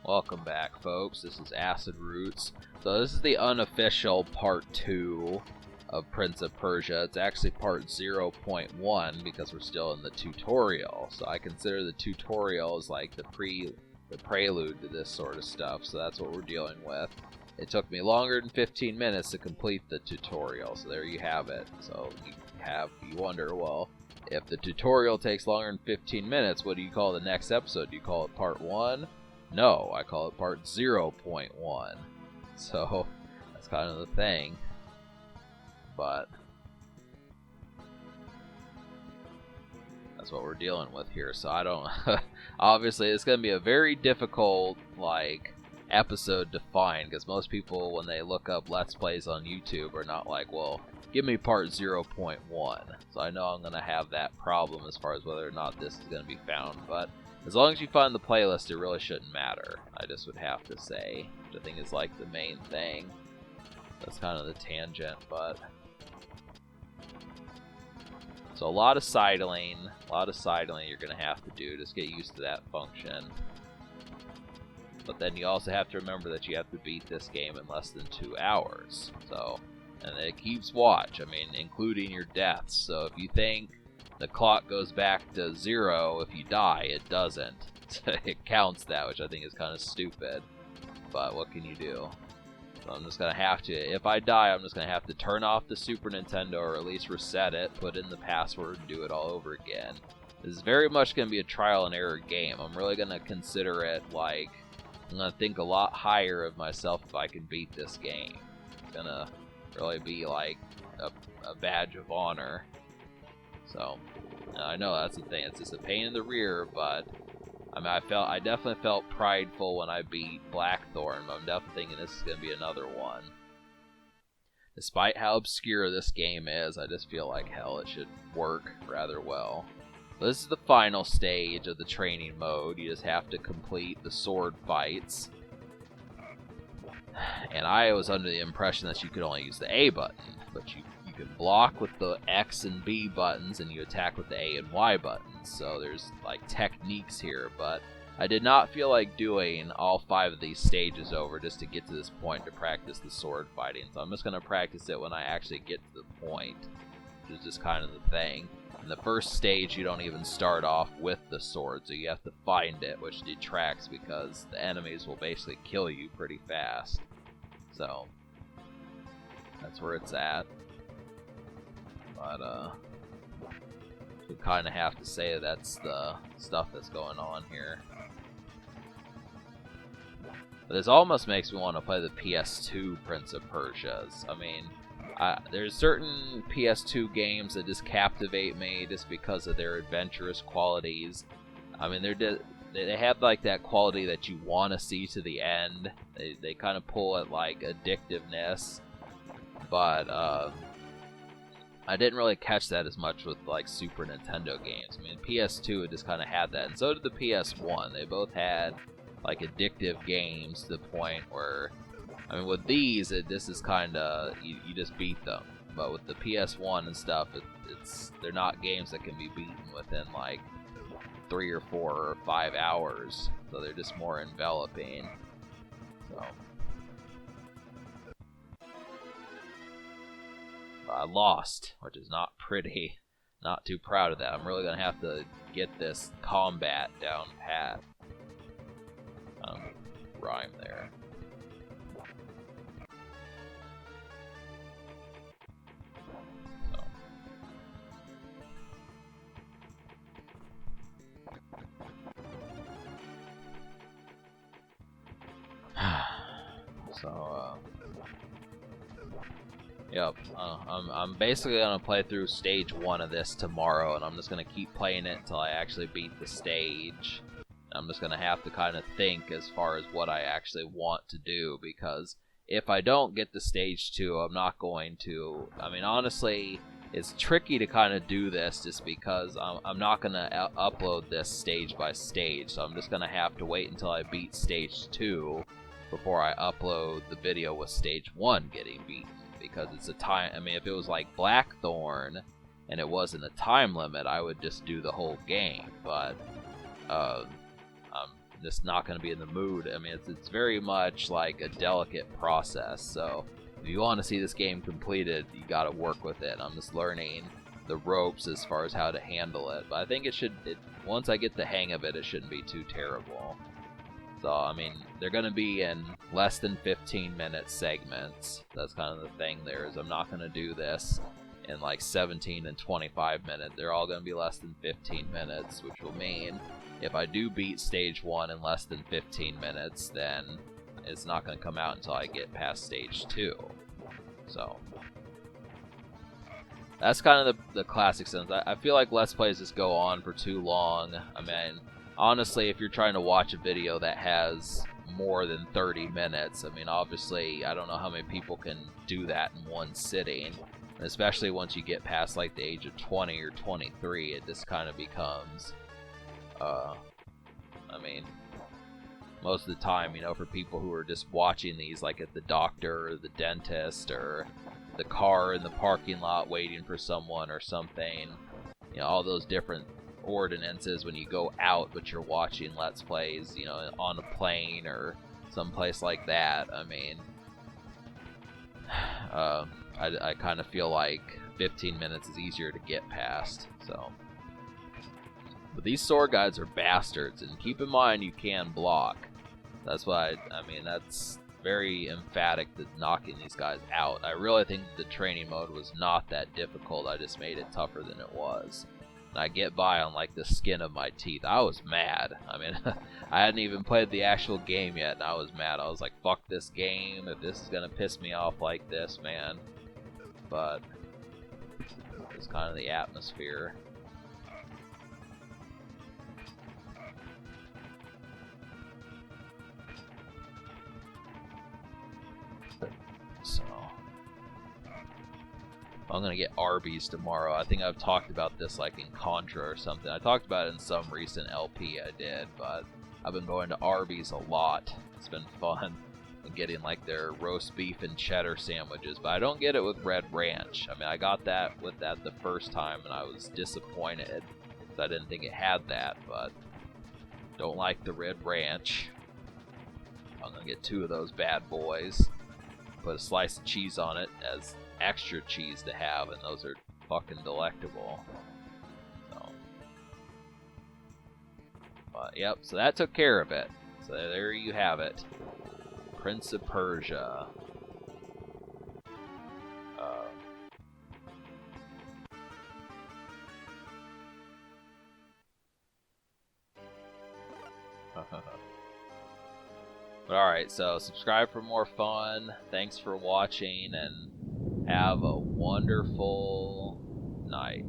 Welcome back, folks. This is Acid Roots. So this is the unofficial part 2 of Prince of Persia. It's actually part 0.1 because we're still in the tutorial. So I consider the tutorial as like the prelude to this sort of stuff. So that's what we're dealing with. It took me longer than 15 minutes to complete the tutorial. So there you have it. So you wonder, well, if the tutorial takes longer than 15 minutes, what do you call the next episode? Do you call it part 1? No, I call it part 0.1. So that's kind of the thing. But that's what we're dealing with here. So I don't obviously it's going to be a very difficult episode to find, because most people, when they look up Let's Plays on YouTube, are not like, well, give me part 0.1. So I know I'm going to have that problem as far as whether or not this is going to be found. But as long as you find the playlist, it really shouldn't matter. I just would have to say, which I think is like the main thing. That's kind of the tangent, but so a lot of sidling you're going to have to do. Just get used to that function. But then you also have to remember that you have to beat this game in less than 2 hours. So, and it keeps watch, I mean, including your deaths. So if you think the clock goes back to 0 if you die, it doesn't. It counts that, which I think is kind of stupid. But what can you do? So I'm just going to have to, if I die, I'm just going to have to turn off the Super Nintendo, or at least reset it, put in the password, and do it all over again. This is very much going to be a trial and error game. I'm really going to consider it like, I'm going to think a lot higher of myself if I can beat this game. It's going to really be like a badge of honor. So, I know that's the thing. It's just a pain in the rear, but I mean, I definitely felt prideful when I beat Blackthorn, but I'm definitely thinking this is going to be another one. Despite how obscure this game is, I just feel like, hell, it should work rather well. So this is the final stage of the training mode. You just have to complete the sword fights. And I was under the impression that you could only use the A button, but you can block with the X and B buttons, and you attack with the A and Y buttons. So there's like techniques here, but I did not feel like doing all 5 of these stages over just to get to this point to practice the sword fighting. So I'm just going to practice it when I actually get to the point, which is just kind of the thing. In the first stage, you don't even start off with the sword, so you have to find it, which detracts because the enemies will basically kill you pretty fast. So that's where it's at. But you kind of have to say that's the stuff that's going on here. But this almost makes me want to play the PS2 Prince of Persias. I mean, there's certain PS2 games that just captivate me just because of their adventurous qualities. I mean, they have like that quality that you want to see to the end. They kind of pull at like addictiveness, but I didn't really catch that as much with like Super Nintendo games. I mean, PS2 just kind of had that, and so did the PS1. They both had like addictive games to the point where, I mean, with these, this is kind of, you just beat them. But with the PS1 and stuff, they're not games that can be beaten within like 3 or 4 or 5 hours. So they're just more enveloping. So I lost, which is not pretty. Not too proud of that. I'm really going to have to get this combat down pat. Rhyme there. Yep, I'm basically gonna play through stage 1 of this tomorrow, and I'm just gonna keep playing it until I actually beat the stage. I'm just gonna have to kind of think as far as what I actually want to do, because if I don't get to stage 2, I'm not going to. I mean, honestly, it's tricky to kind of do this just because I'm not gonna upload this stage by stage, so I'm just gonna have to wait until I beat stage 2 before I upload the video with stage 1 getting beaten. Because it's a time, I mean, if it was like Blackthorn and it wasn't a time limit, I would just do the whole game, but I'm just not going to be in the mood. I mean, it's very much like a delicate process. So if you want to see this game completed, you got to work with it. I'm just learning the ropes as far as how to handle it. But I think once I get the hang of it, it shouldn't be too terrible. So, I mean, they're going to be in less than 15-minute segments. That's kind of the thing there, is I'm not going to do this in like 17 and 25 minutes. They're all going to be less than 15 minutes, which will mean if I do beat stage 1 in less than 15 minutes, then it's not going to come out until I get past stage 2. So that's kind of the classic sense. I feel like Let's Plays just go on for too long. I mean, honestly, if you're trying to watch a video that has more than 30 minutes, I mean, obviously, I don't know how many people can do that in one sitting. And especially once you get past like the age of 20 or 23, it just kind of becomes, I mean, most of the time, you know, for people who are just watching these like at the doctor or the dentist or the car in the parking lot waiting for someone or something, you know, all those different ordinances when you go out but you're watching Let's Plays, you know, on a plane or someplace like that. I mean, I kind of feel like 15 minutes is easier to get past. So, but these sword guides are bastards, and keep in mind you can block. That's why I mean, that's very emphatic to knocking these guys out. I really think the training mode was not that difficult. I just made it tougher than it was. And I get by on like the skin of my teeth. I was mad. I mean, I hadn't even played the actual game yet, and I was mad. I was like, fuck this game, if this is gonna piss me off like this, man. But it's kind of the atmosphere. So I'm gonna get Arby's tomorrow. I think I've talked about this like in Contra or something. I talked about it in some recent LP I did, but I've been going to Arby's a lot. It's been fun. And getting like their roast beef and cheddar sandwiches, but I don't get it with Red Ranch. I mean, I got that with that the first time and I was disappointed because I didn't think it had that, but don't like the Red Ranch. I'm gonna get 2 of those bad boys, put a slice of cheese on it as extra cheese to have, and those are fucking delectable. So, but yep, so that took care of it. So there you have it. Prince of Persia. But alright, so subscribe for more fun. Thanks for watching, and have a wonderful night.